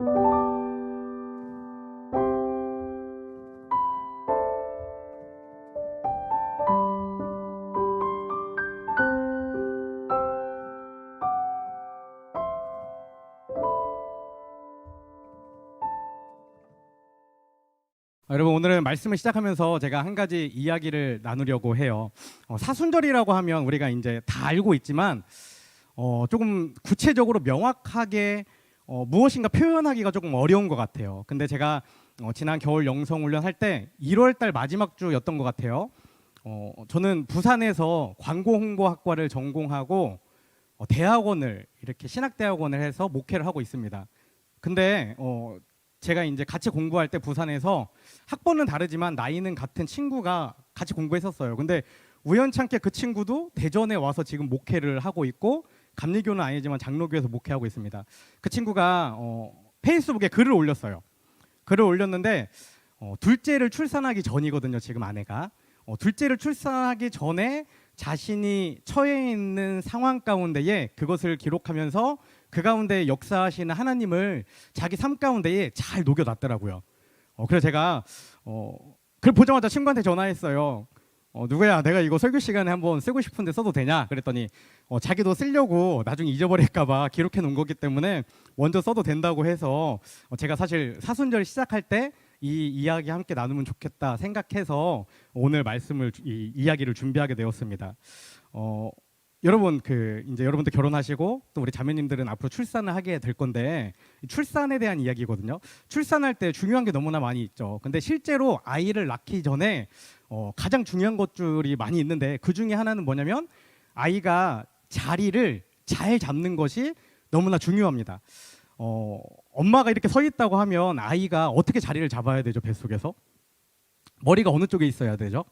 여러분, 오늘은 말씀을 시작하면서 제가 한 가지 이야기를 나누려고 해요. 사순절이라고 하면 우리가 이제 다 알고 있지만 조금 구체적으로 명확하게 무엇인가 표현하기가 조금 어려운 것 같아요. 근데 제가 지난 겨울 영성훈련 할 때 1월 달 마지막 주였던 것 같아요. 저는 부산에서 광고홍보학과를 전공하고 대학원을 이렇게 신학대학원을 해서 목회를 하고 있습니다. 근데 제가 이제 같이 공부할 때 부산에서 학번은 다르지만 나이는 같은 친구가 같이 공부했었어요. 근데 우연찮게 그 친구도 대전에 와서 지금 목회를 하고 있고 감리교는 아니지만 장로교에서 목회하고 있습니다. 그 친구가 페이스북에 글을 올렸어요. 글을 올렸는데 둘째를 출산하기 전이거든요. 지금 아내가 둘째를 출산하기 전에 자신이 처해 있는 상황 가운데에 그것을 기록하면서 그 가운데 역사하시는 하나님을 자기 삶 가운데에 잘 녹여놨더라고요. 그래서 제가 그걸 보자마자 친구한테 전화했어요. 누구야, 내가 이거 설교 시간에 한번 쓰고 싶은데 써도 되냐? 그랬더니 자기도 쓰려고 나중에 잊어버릴까봐 기록해 놓은 거기 때문에 먼저 써도 된다고 해서 제가 사실 사순절 시작할 때 이 이야기 함께 나누면 좋겠다 생각해서 오늘 말씀을 이야기를 준비하게 되었습니다. 여러분 이제 여러분들 결혼하시고 또 우리 자매님들은 앞으로 출산을 하게 될 건데 출산에 대한 이야기거든요. 출산할 때 중요한 게 너무나 많이 있죠. 근데 실제로 아이를 낳기 전에 가장 중요한 것들이 많이 있는데 그 중에 하나는 뭐냐면 아이가 자리를 잘 잡는 것이 너무나 중요합니다. 엄마가 이렇게 서 있다고 하면 아이가 어떻게 자리를 잡아야 되죠? 뱃속에서 머리가 어느 쪽에 있어야 되죠?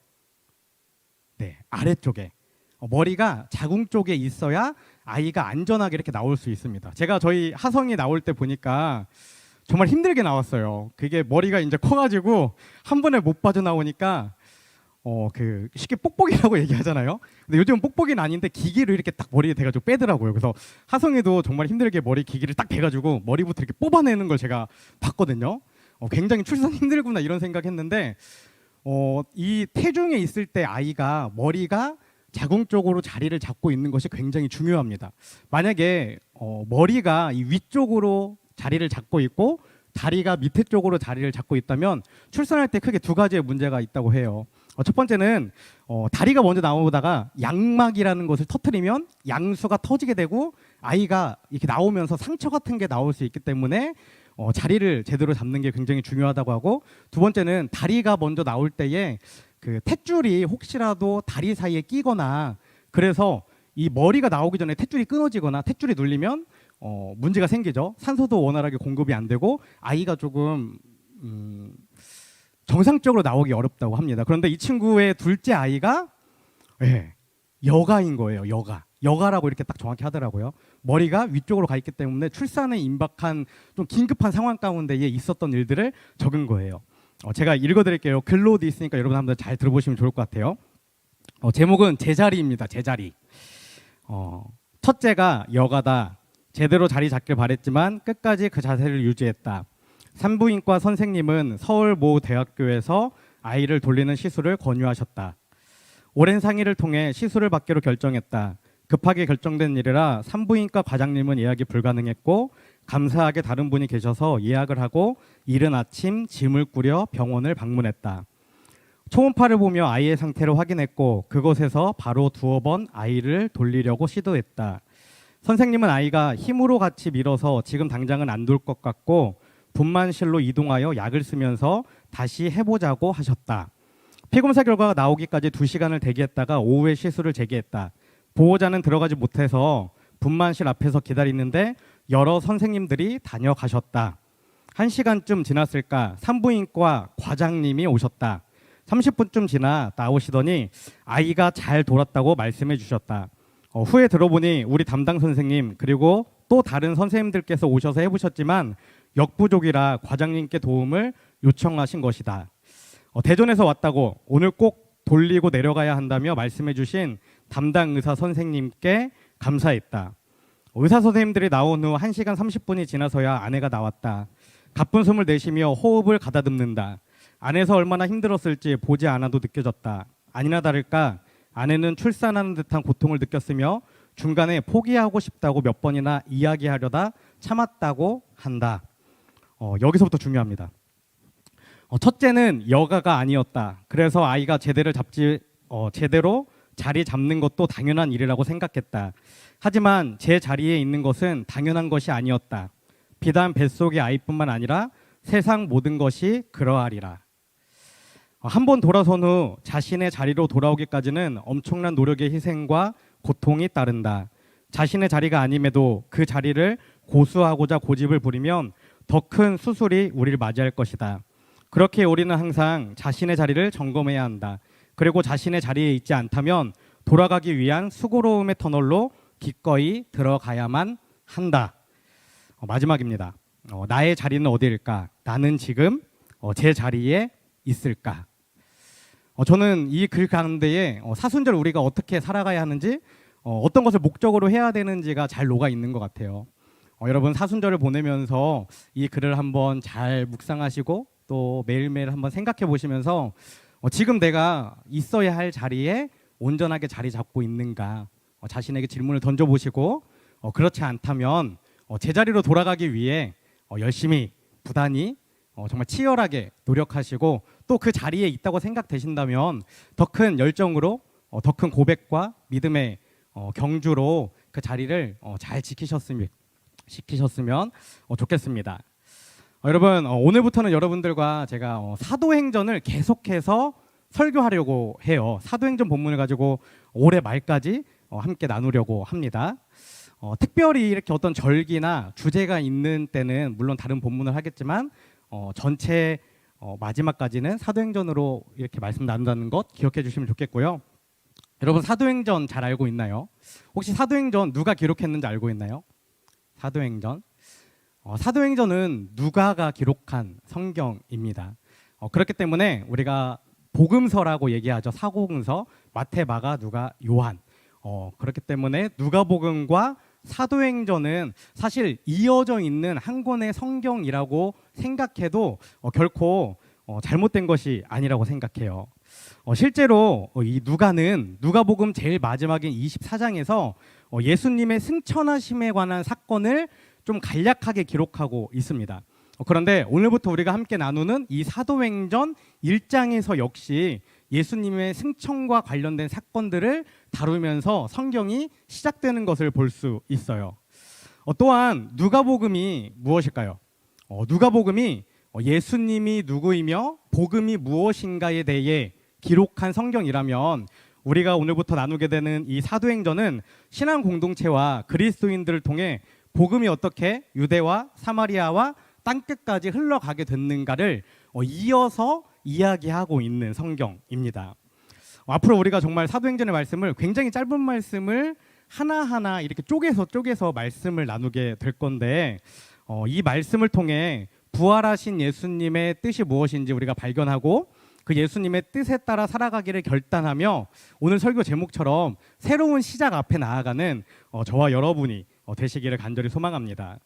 네, 아래쪽에. 머리가 자궁 쪽에 있어야 아이가 안전하게 이렇게 나올 수 있습니다. 제가 저희 하성이 나올 때 보니까 정말 힘들게 나왔어요. 그게 머리가 이제 커가지고 한 번에 못 빠져나오니까 쉽게 뽁뽁이라고 얘기하잖아요. 근데 요즘 뽁뽁이는 아닌데 기기로 이렇게 딱 머리에 대가지고 빼더라고요. 그래서 하성이도 정말 힘들게 머리 기기를 딱 대가지고 머리부터 이렇게 뽑아내는 걸 제가 봤거든요. 굉장히 출산 힘들구나 이런 생각했는데 이 태중에 있을 때 아이가 머리가 자궁 쪽으로 자리를 잡고 있는 것이 굉장히 중요합니다. 만약에 머리가 이 위쪽으로 자리를 잡고 있고 다리가 밑에 쪽으로 자리를 잡고 있다면 출산할 때 크게 두 가지의 문제가 있다고 해요. 첫 번째는 다리가 먼저 나오다가 양막이라는 것을 터뜨리면 양수가 터지게 되고 아이가 이렇게 나오면서 상처 같은 게 나올 수 있기 때문에 자리를 제대로 잡는 게 굉장히 중요하다고 하고, 두 번째는 다리가 먼저 나올 때에 그 탯줄이 혹시라도 다리 사이에 끼거나 그래서 이 머리가 나오기 전에 탯줄이 끊어지거나 탯줄이 눌리면 문제가 생기죠. 산소도 원활하게 공급이 안 되고 아이가 조금 정상적으로 나오기 어렵다고 합니다. 그런데 이 친구의 둘째 아이가 여가인 거예요. 여가라고 이렇게 딱 정확히 하더라고요. 머리가 위쪽으로 가 있기 때문에 출산에 임박한 좀 긴급한 상황 가운데에 있었던 일들을 적은 거예요. 제가 읽어드릴게요. 글로 돼 있으니까 여러분 한번 잘 들어보시면 좋을 것 같아요. 제목은 제자리입니다. 제자리. 첫째가 여가다. 제대로 자리 잡길 바랬지만 끝까지 그 자세를 유지했다. 산부인과 선생님은 서울 모 대학교에서 아이를 돌리는 시술을 권유하셨다. 오랜 상의를 통해 시술을 받기로 결정했다. 급하게 결정된 일이라 산부인과 과장님은 예약이 불가능했고 감사하게 다른 분이 계셔서 예약을 하고 이른 아침 짐을 꾸려 병원을 방문했다. 초음파를 보며 아이의 상태를 확인했고 그곳에서 바로 두어 번 아이를 돌리려고 시도했다. 선생님은 아이가 힘으로 같이 밀어서 지금 당장은 안 돌 것 같고 분만실로 이동하여 약을 쓰면서 다시 해보자고 하셨다. 피검사 결과가 나오기까지 2시간을 대기했다가 오후에 시술을 재개했다. 보호자는 들어가지 못해서 분만실 앞에서 기다리는데 여러 선생님들이 다녀가셨다. 1시간쯤 지났을까 산부인과 과장님이 오셨다. 30분쯤 지나 나오시더니 아이가 잘 돌았다고 말씀해 주셨다. 후에 들어보니 우리 담당 선생님 그리고 또 다른 선생님들께서 오셔서 해보셨지만 역부족이라 과장님께 도움을 요청하신 것이다. 대전에서 왔다고 오늘 꼭 돌리고 내려가야 한다며 말씀해 주신 담당 의사 선생님께 감사했다. 의사 선생님들이 나온 후 1시간 30분이 지나서야 아내가 나왔다. 가쁜 숨을 내쉬며 호흡을 가다듬는다. 안에서 얼마나 힘들었을지 보지 않아도 느껴졌다. 아니나 다를까 아내는 출산하는 듯한 고통을 느꼈으며 중간에 포기하고 싶다고 몇 번이나 이야기하려다 참았다고 한다. 여기서부터 중요합니다. 첫째는 여가가 아니었다. 그래서 아이가 제대로 자리 잡는 것도 당연한 일이라고 생각했다. 하지만 제 자리에 있는 것은 당연한 것이 아니었다. 비단 뱃속의 아이뿐만 아니라 세상 모든 것이 그러하리라. 한 번 돌아선 후 자신의 자리로 돌아오기까지는 엄청난 노력의 희생과 고통이 따른다. 자신의 자리가 아님에도 그 자리를 고수하고자 고집을 부리면 더 큰 수술이 우리를 맞이할 것이다. 그렇게 우리는 항상 자신의 자리를 점검해야 한다. 그리고 자신의 자리에 있지 않다면 돌아가기 위한 수고로움의 터널로 기꺼이 들어가야만 한다. 마지막입니다. 나의 자리는 어디일까? 나는 지금 제 자리에 있을까? 저는 이 글 가운데에 사순절 우리가 어떻게 살아가야 하는지, 어떤 것을 목적으로 해야 되는지가 잘 녹아 있는 것 같아요. 여러분 사순절을 보내면서 이 글을 한번 잘 묵상하시고 또 매일매일 한번 생각해 보시면서 지금 내가 있어야 할 자리에 온전하게 자리 잡고 있는가, 자신에게 질문을 던져보시고 그렇지 않다면 제자리로 돌아가기 위해 열심히 부단히 정말 치열하게 노력하시고 또 그 자리에 있다고 생각되신다면 더 큰 열정으로 더 큰 고백과 믿음의 경주로 그 자리를 잘 지키셨으면 좋겠습니다. 여러분 오늘부터는 여러분들과 제가 사도행전을 계속해서 설교하려고 해요. 사도행전 본문을 가지고 올해 말까지 함께 나누려고 합니다. 특별히 이렇게 어떤 절기나 주제가 있는 때는 물론 다른 본문을 하겠지만 전체 마지막까지는 사도행전으로 이렇게 말씀 나눈다는 것 기억해 주시면 좋겠고요. 여러분 사도행전 잘 알고 있나요? 혹시 사도행전 누가 기록했는지 알고 있나요? 사도행전은 누가가 기록한 성경입니다. 그렇기 때문에 우리가 복음서라고 얘기하죠. 사복음서, 마태, 마가, 누가, 요한. 그렇기 때문에 누가복음과 사도행전은 사실 이어져 있는 한 권의 성경이라고 생각해도 결코 잘못된 것이 아니라고 생각해요. 실제로 이 누가는 누가복음 제일 마지막인 24장에서 예수님의 승천하심에 관한 사건을 좀 간략하게 기록하고 있습니다. 그런데 오늘부터 우리가 함께 나누는 이 사도행전 1장에서 역시 예수님의 승천과 관련된 사건들을 다루면서 성경이 시작되는 것을 볼 수 있어요. 또한 누가복음이 무엇일까요? 누가복음이 예수님이 누구이며 복음이 무엇인가에 대해 기록한 성경이라면 우리가 오늘부터 나누게 되는 이 사도행전은 신앙 공동체와 그리스도인들을 통해 복음이 어떻게 유대와 사마리아와 땅끝까지 흘러가게 됐는가를 이어서 이야기하고 있는 성경입니다. 앞으로 우리가 정말 사도행전의 말씀을 굉장히 짧은 말씀을 하나하나 이렇게 쪼개서 말씀을 나누게 될 건데 이 말씀을 통해 부활하신 예수님의 뜻이 무엇인지 우리가 발견하고 그 예수님의 뜻에 따라 살아가기를 결단하며 오늘 설교 제목처럼 새로운 시작 앞에 나아가는 저와 여러분이 되시기를 간절히 소망합니다.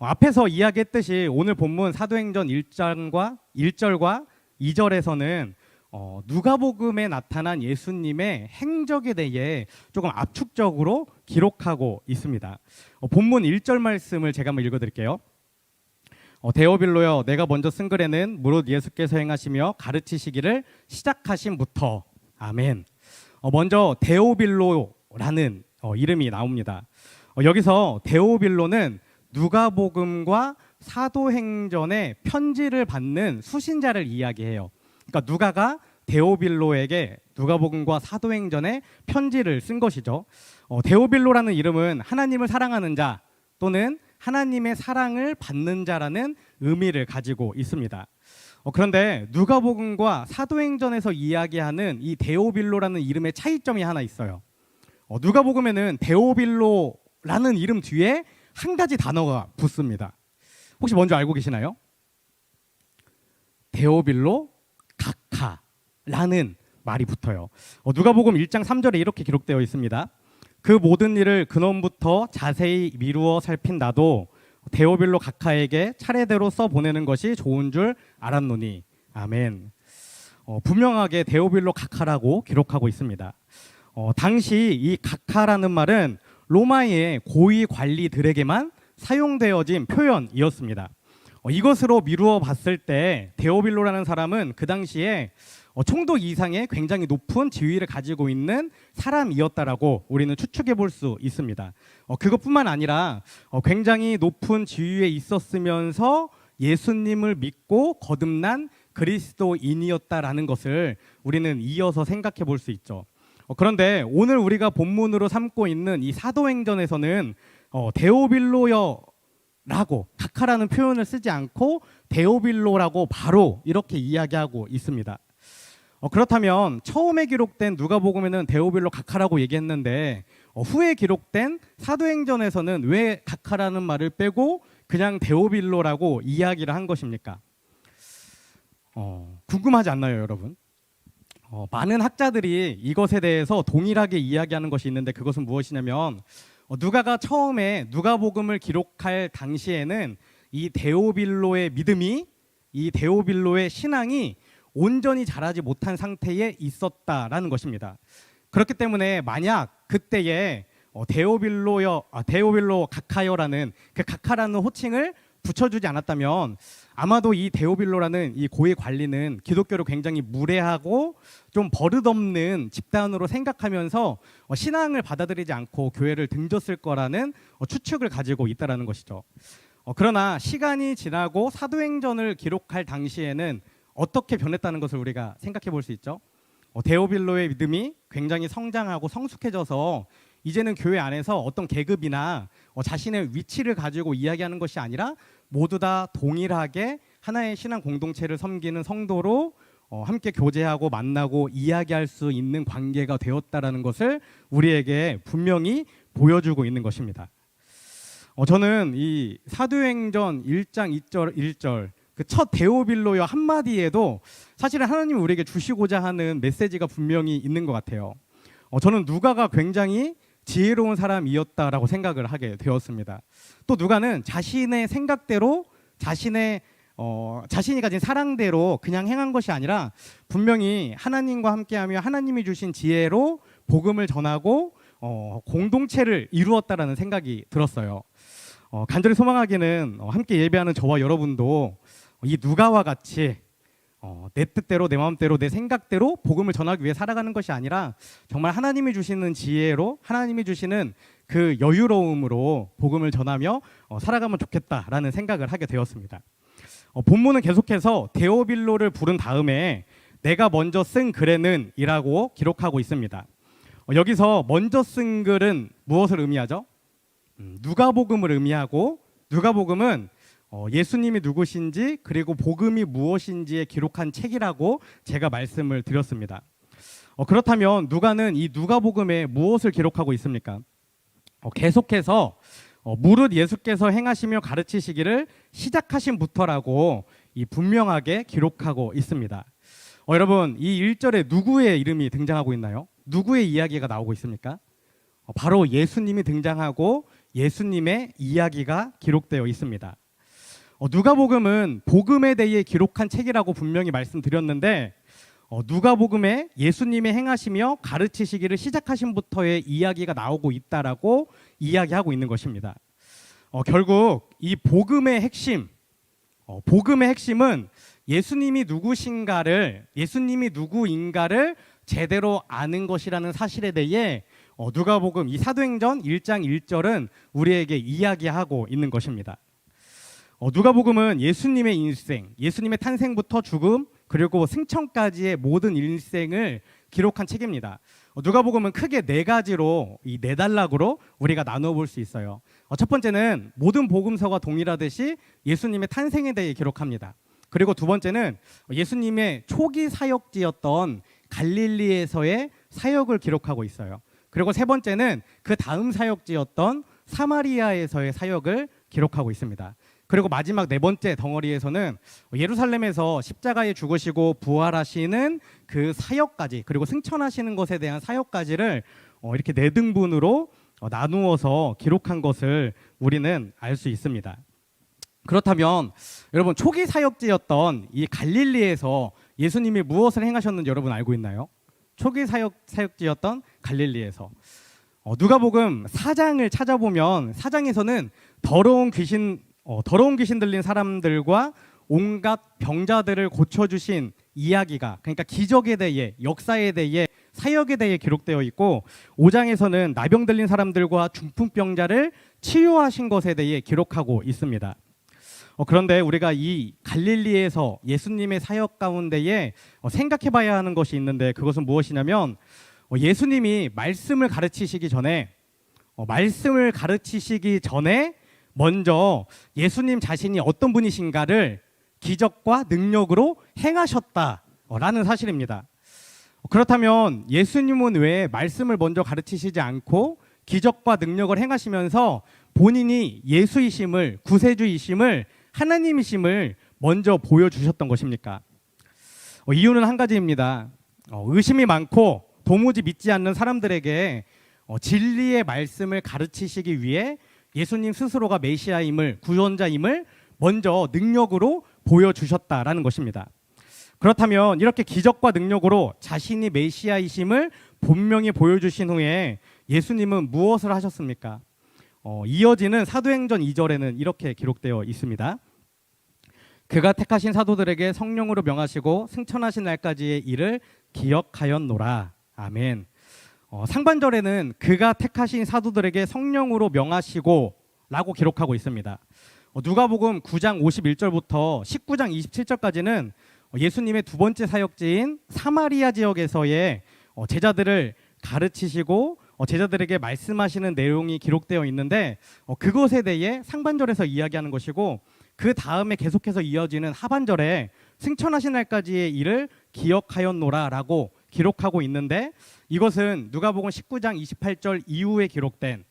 앞에서 이야기했듯이 오늘 본문 사도행전 1절과 2절에서는 누가복음에 나타난 예수님의 행적에 대해 조금 압축적으로 기록하고 있습니다. 본문 1절 말씀을 제가 한번 읽어드릴게요. 데오빌로여 내가 먼저 쓴 글에는 무릇 예수께서 행하시며 가르치시기를 시작하심부터 아멘. 먼저 데오빌로라는 이름이 나옵니다. 여기서 데오빌로는 누가복음과 사도행전의 편지를 받는 수신자를 이야기해요. 그러니까 누가가 데오빌로에게 누가복음과 사도행전의 편지를 쓴 것이죠. 데오빌로라는 이름은 하나님을 사랑하는 자 또는 하나님의 사랑을 받는 자라는 의미를 가지고 있습니다. 그런데 누가복음과 사도행전에서 이야기하는 이 데오빌로라는 이름의 차이점이 하나 있어요. 누가복음에는 데오빌로라는 이름 뒤에 한 가지 단어가 붙습니다. 혹시 뭔지 알고 계시나요? 데오빌로 각하라는 말이 붙어요. 누가복음 1장 3절에 이렇게 기록되어 있습니다. 그 모든 일을 근원부터 자세히 미루어 살핀 나도 데오빌로 각하에게 차례대로 써보내는 것이 좋은 줄 알았노니. 아멘. 분명하게 데오빌로 각하라고 기록하고 있습니다. 당시 이 각하라는 말은 로마의 고위 관리들에게만 사용되어진 표현이었습니다. 이것으로 미루어 봤을 때 데오빌로라는 사람은 그 당시에 총독 이상의 굉장히 높은 지위를 가지고 있는 사람이었다라고 우리는 추측해 볼 수 있습니다. 그것뿐만 아니라 굉장히 높은 지위에 있었으면서 예수님을 믿고 거듭난 그리스도인이었다라는 것을 우리는 이어서 생각해 볼 수 있죠. 그런데 오늘 우리가 본문으로 삼고 있는 이 사도행전에서는 데오빌로여라고 각하라는 표현을 쓰지 않고 데오빌로라고 바로 이렇게 이야기하고 있습니다. 그렇다면 처음에 기록된 누가복음에는 데오빌로 각하라고 얘기했는데 후에 기록된 사도행전에서는 왜 각하라는 말을 빼고 그냥 데오빌로라고 이야기를 한 것입니까? 궁금하지 않나요, 여러분? 많은 학자들이 이것에 대해서 동일하게 이야기하는 것이 있는데 그것은 무엇이냐면 누가가 처음에 누가복음을 기록할 당시에는 이 데오빌로의 믿음이, 이 데오빌로의 신앙이 온전히 자라지 못한 상태에 있었다라는 것입니다. 그렇기 때문에 만약 그때에 데오빌로 각하여라는 그 각하라는 호칭을 붙여주지 않았다면 아마도 이 데오빌로라는 이 고위 관리는 기독교를 굉장히 무례하고 좀 버릇없는 집단으로 생각하면서 신앙을 받아들이지 않고 교회를 등졌을 거라는 추측을 가지고 있다라는 것이죠. 그러나 시간이 지나고 사도행전을 기록할 당시에는 어떻게 변했다는 것을 우리가 생각해 볼 수 있죠. 데오빌로의 믿음이 굉장히 성장하고 성숙해져서 이제는 교회 안에서 어떤 계급이나 자신의 위치를 가지고 이야기하는 것이 아니라 모두 다 동일하게 하나의 신앙 공동체를 섬기는 성도로 함께 교제하고 만나고 이야기할 수 있는 관계가 되었다라는 것을 우리에게 분명히 보여주고 있는 것입니다. 저는 이 사도행전 1장 2절 1절 그 첫 데오빌로여 한마디에도 사실은 하나님이 우리에게 주시고자 하는 메시지가 분명히 있는 것 같아요. 저는 누가가 굉장히 지혜로운 사람이었다라고 생각을 하게 되었습니다. 또 누가는 자신의 생각대로 자신이 가진 사랑대로 그냥 행한 것이 아니라 분명히 하나님과 함께하며 하나님이 주신 지혜로 복음을 전하고 공동체를 이루었다라는 생각이 들었어요. 간절히 소망하기는 함께 예배하는 저와 여러분도 이 누가와 같이 내 뜻대로 내 마음대로 내 생각대로 복음을 전하기 위해 살아가는 것이 아니라 정말 하나님이 주시는 지혜로 하나님이 주시는 그 여유로움으로 복음을 전하며 살아가면 좋겠다라는 생각을 하게 되었습니다. 본문은 계속해서 데오빌로를 부른 다음에 내가 먼저 쓴 글에는 이라고 기록하고 있습니다. 여기서 먼저 쓴 글은 무엇을 의미하죠? 누가복음을 의미하고 누가복음은 예수님이 누구신지 그리고 복음이 무엇인지에 기록한 책이라고 제가 말씀을 드렸습니다. 그렇다면 누가는 이 누가복음에 무엇을 기록하고 있습니까? 계속해서 무릇 예수께서 행하시며 가르치시기를 시작하신부터라고 분명하게 기록하고 있습니다. 여러분 이 1절에 누구의 이름이 등장하고 있나요? 누구의 이야기가 나오고 있습니까? 바로 예수님이 등장하고 예수님의 이야기가 기록되어 있습니다. 누가복음은 복음에 대해 기록한 책이라고 분명히 말씀드렸는데 누가복음에 예수님이 행하시며 가르치시기를 시작하신부터의 이야기가 나오고 있다라고 이야기하고 있는 것입니다. 결국 이 복음의 핵심은 예수님이 누구인가를 제대로 아는 것이라는 사실에 대해 누가복음 이 사도행전 1장 1절은 우리에게 이야기하고 있는 것입니다. 누가복음은 예수님의 인생, 예수님의 탄생부터 죽음 그리고 승천까지의 모든 일생을 기록한 책입니다. 누가복음은 크게 네 가지로 이 네 단락으로 우리가 나누어 볼 수 있어요. 첫 번째는 모든 복음서가 동일하듯이 예수님의 탄생에 대해 기록합니다. 그리고 두 번째는 예수님의 초기 사역지였던 갈릴리에서의 사역을 기록하고 있어요. 그리고 세 번째는 그 다음 사역지였던 사마리아에서의 사역을 기록하고 있습니다. 그리고 마지막 네 번째 덩어리에서는 예루살렘에서 십자가에 죽으시고 부활하시는 그 사역까지 그리고 승천하시는 것에 대한 사역까지를 이렇게 네 등분으로 나누어서 기록한 것을 우리는 알 수 있습니다. 그렇다면 여러분 초기 사역지였던 이 갈릴리에서 예수님이 무엇을 행하셨는지 여러분 알고 있나요? 초기 사역지였던 갈릴리에서 누가복음 4장을 찾아보면 4장에서는 더러운 귀신 들린 사람들과 온갖 병자들을 고쳐주신 이야기가, 그러니까 기적에 대해, 역사에 대해, 사역에 대해 기록되어 있고 5장에서는 나병 들린 사람들과 중풍병자를 치유하신 것에 대해 기록하고 있습니다. 그런데 우리가 이 갈릴리에서 예수님의 사역 가운데에 생각해 봐야 하는 것이 있는데, 그것은 무엇이냐면 예수님이 말씀을 가르치시기 전에 먼저 예수님 자신이 어떤 분이신가를 기적과 능력으로 행하셨다라는 사실입니다. 그렇다면 예수님은 왜 말씀을 먼저 가르치시지 않고 기적과 능력을 행하시면서 본인이 예수이심을, 구세주이심을, 하나님이심을 먼저 보여주셨던 것입니까? 이유는 한 가지입니다. 의심이 많고 도무지 믿지 않는 사람들에게 진리의 말씀을 가르치시기 위해 예수님 스스로가 메시아임을, 구원자임을 먼저 능력으로 보여주셨다라는 것입니다. 그렇다면 이렇게 기적과 능력으로 자신이 메시아이심을 분명히 보여주신 후에 예수님은 무엇을 하셨습니까? 이어지는 사도행전 2절에는 이렇게 기록되어 있습니다. 그가 택하신 사도들에게 성령으로 명하시고 승천하신 날까지의 일을 기억하였노라. 아멘. 상반절에는 그가 택하신 사도들에게 성령으로 명하시고 라고 기록하고 있습니다. 누가복음 9장 51절부터 19장 27절까지는 예수님의 두 번째 사역지인 사마리아 지역에서의 제자들을 가르치시고 제자들에게 말씀하시는 내용이 기록되어 있는데, 그것에 대해 상반절에서 이야기하는 것이고, 그 다음에 계속해서 이어지는 하반절에 승천하신 날까지의 일을 기억하였노라라고 기록하고 있는데, 이것은 누가복음 19장 28절 이후에 기록된,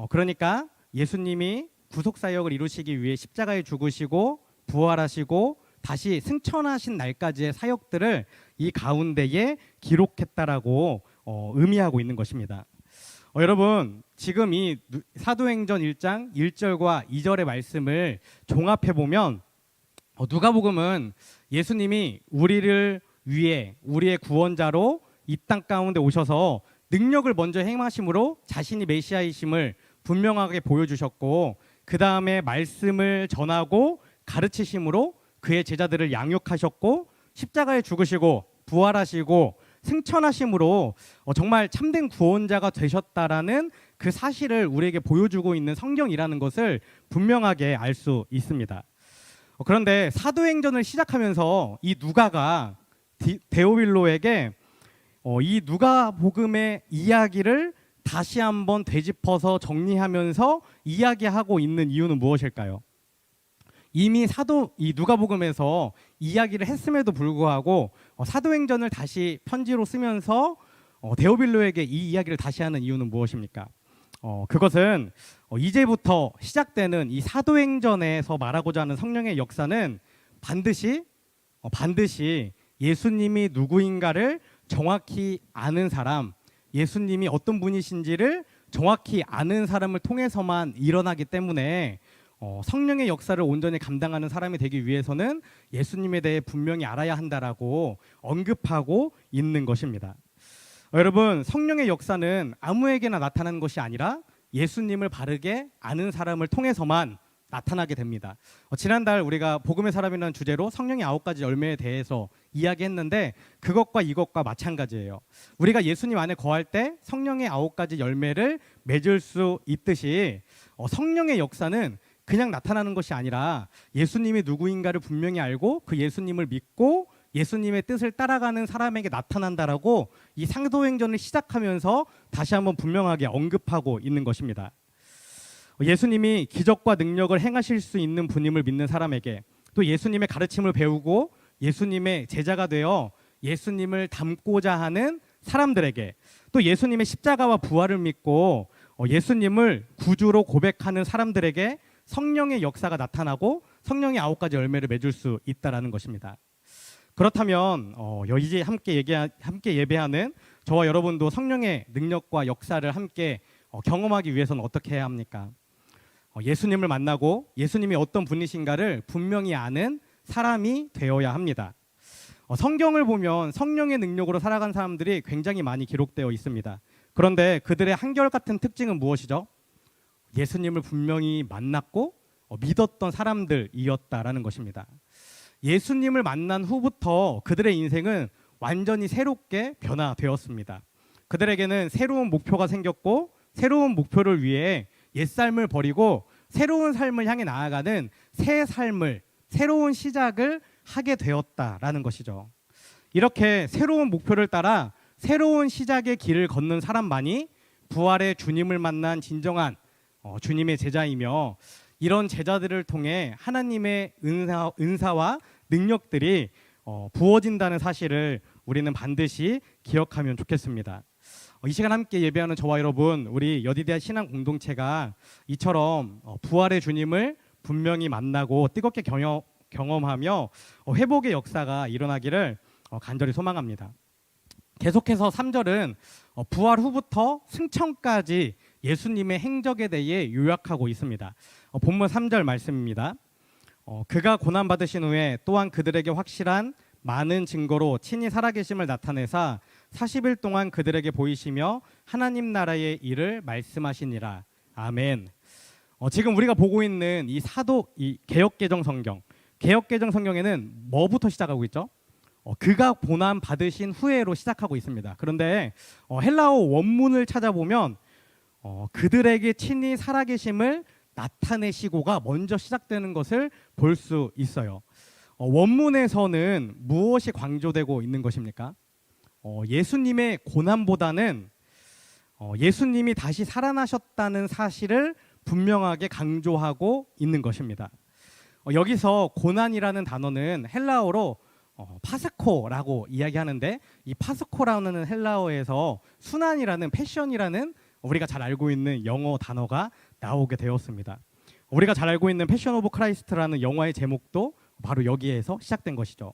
그러니까 예수님이 구속사역을 이루시기 위해 십자가에 죽으시고 부활하시고 다시 승천하신 날까지의 사역들을 이 가운데에 기록했다라고 의미하고 있는 것입니다. 여러분, 지금 이 사도행전 1장 1절과 2절의 말씀을 종합해 보면 누가복음은 예수님이 우리를 위해 우리의 구원자로 이 땅 가운데 오셔서 능력을 먼저 행하심으로 자신이 메시아이심을 분명하게 보여주셨고, 그 다음에 말씀을 전하고 가르치심으로 그의 제자들을 양육하셨고, 십자가에 죽으시고 부활하시고 승천하심으로 정말 참된 구원자가 되셨다라는 그 사실을 우리에게 보여주고 있는 성경이라는 것을 분명하게 알 수 있습니다. 그런데 사도행전을 시작하면서 이 누가가 데오빌로에게 이 누가복음의 이야기를 다시 한번 되짚어서 정리하면서 이야기하고 있는 이유는 무엇일까요? 이미 이 누가복음에서 이야기를 했음에도 불구하고 사도행전을 다시 편지로 쓰면서 데오빌로에게 이 이야기를 다시 하는 이유는 무엇입니까? 그것은 이제부터 시작되는 이 사도행전에서 말하고자 하는 성령의 역사는 반드시 예수님이 누구인가를 정확히 아는 사람, 예수님이 어떤 분이신지를 정확히 아는 사람을 통해서만 일어나기 때문에 성령의 역사를 온전히 감당하는 사람이 되기 위해서는 예수님에 대해 분명히 알아야 한다라고 언급하고 있는 것입니다. 여러분, 성령의 역사는 아무에게나 나타나는 것이 아니라 예수님을 바르게 아는 사람을 통해서만 나타나게 됩니다. 지난달 우리가 복음의 사람이라는 주제로 성령의 9가지 열매에 대해서 이야기했는데, 그것과 이것과 마찬가지예요. 우리가 예수님 안에 거할 때 성령의 9가지 열매를 맺을 수 있듯이 성령의 역사는 그냥 나타나는 것이 아니라 예수님이 누구인가를 분명히 알고 그 예수님을 믿고 예수님의 뜻을 따라가는 사람에게 나타난다라고 이 사도행전을 시작하면서 다시 한번 분명하게 언급하고 있는 것입니다. 예수님이 기적과 능력을 행하실 수 있는 분임을 믿는 사람에게, 또 예수님의 가르침을 배우고 예수님의 제자가 되어 예수님을 닮고자 하는 사람들에게, 또 예수님의 십자가와 부활을 믿고 예수님을 구주로 고백하는 사람들에게 성령의 역사가 나타나고 성령의 9가지 열매를 맺을 수 있다라는 것입니다. 그렇다면 이제 함께 예배하는 저와 여러분도 성령의 능력과 역사를 함께 경험하기 위해서는 어떻게 해야 합니까? 예수님을 만나고 예수님이 어떤 분이신가를 분명히 아는 사람이 되어야 합니다. 성경을 보면 성령의 능력으로 살아간 사람들이 굉장히 많이 기록되어 있습니다. 그런데 그들의 한결같은 특징은 무엇이죠? 예수님을 분명히 만났고 믿었던 사람들이었다라는 것입니다. 예수님을 만난 후부터 그들의 인생은 완전히 새롭게 변화되었습니다. 그들에게는 새로운 목표가 생겼고 새로운 목표를 위해 옛삶을 버리고 새로운 삶을 향해 나아가는 새 삶을, 새로운 시작을 하게 되었다라는 것이죠. 이렇게 새로운 목표를 따라 새로운 시작의 길을 걷는 사람만이 부활의 주님을 만난 진정한 주님의 제자이며, 이런 제자들을 통해 하나님의 은사와 능력들이 부어진다는 사실을 우리는 반드시 기억하면 좋겠습니다. 이 시간 함께 예배하는 저와 여러분, 우리 여디대학 신앙 공동체가 이처럼 부활의 주님을 분명히 만나고 뜨겁게 경험하며 회복의 역사가 일어나기를 간절히 소망합니다. 계속해서 3절은 부활 후부터 승천까지 예수님의 행적에 대해 요약하고 있습니다. 본문 3절 말씀입니다. 그가 고난받으신 후에 또한 그들에게 확실한 많은 증거로 친히 살아계심을 나타내사 40일 동안 그들에게 보이시며 하나님 나라의 일을 말씀하시니라. 아멘. 지금 우리가 보고 있는 이 개역개정 성경에는 뭐부터 시작하고 있죠? 그가 고난 받으신 후에로 시작하고 있습니다. 그런데 헬라어 원문을 찾아보면 그들에게 친히 살아계심을 나타내시고가 먼저 시작되는 것을 볼 수 있어요. 원문에서는 무엇이 강조되고 있는 것입니까? 예수님의 고난보다는 예수님이 다시 살아나셨다는 사실을 분명하게 강조하고 있는 것입니다. 여기서 고난이라는 단어는 헬라어로 파스코라고 이야기하는데, 이 파스코라는 헬라어에서 순환이라는, 패션이라는 우리가 잘 알고 있는 영어 단어가 나오게 되었습니다. 우리가 잘 알고 있는 패션 오브 크라이스트라는 영화의 제목도 바로 여기에서 시작된 것이죠.